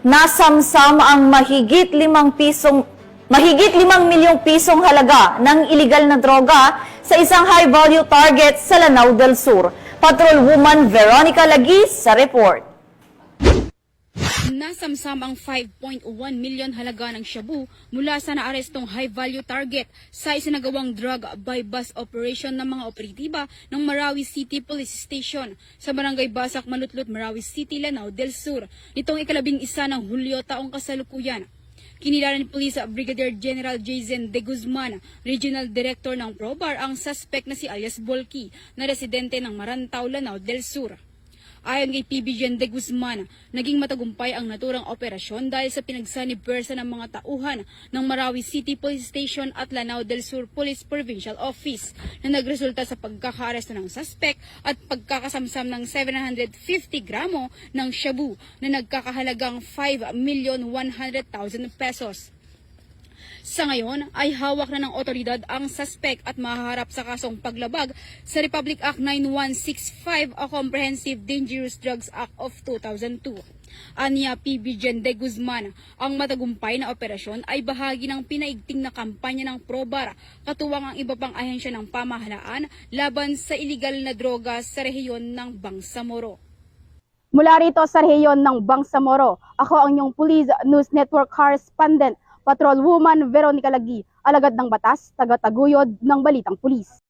nasamsam ang mahigit 5 milyong pisong halaga ng iligal na droga sa isang high-value target sa Lanao del Sur. Patrolwoman Veronica Lagi sa report. Nasamsam ang 5.1 milyon halaga ng shabu mula sa naarestong high-value target sa isinagawang drug by bus operation ng mga operatiba ng Marawi City Police Station sa Barangay Basak, Malutlot, Marawi City, Lanao del Sur nitong 11 ng Hulyo taong kasalukuyan. Kinilala ni Police Brigadier General Jason De Guzman, Regional Director ng PROBAR, ang suspect na si alias Bolki na residente ng Marantao, Lanao del Sur. Ayon kay PB Gen De Guzman, naging matagumpay ang naturang operasyon dahil sa pinagsanib-pwersa ng mga tauhan ng Marawi City Police Station at Lanao del Sur Police Provincial Office na nagresulta sa pagkakaaresto ng suspect at pagkakasamsam ng 750 gramo ng shabu na nagkakahalagang 5,100,000 pesos. Sa ngayon ay hawak na ng otoridad ang suspect at mahaharap sa kasong paglabag sa Republic Act 9165 o Comprehensive Dangerous Drugs Act of 2002. Anya PB Gen De Guzman, ang matagumpay na operasyon ay bahagi ng pinaigting na kampanya ng PROBAR, katuwang ang iba pang ahensya ng pamahalaan laban sa iligal na droga sa rehiyon ng Bangsamoro. Mula rito sa rehiyon ng Bangsamoro, ako ang inyong Police News Network Correspondent, Patrolwoman Veronica Lagi, alagad ng batas, taga-taguyod ng Balitang Pulis.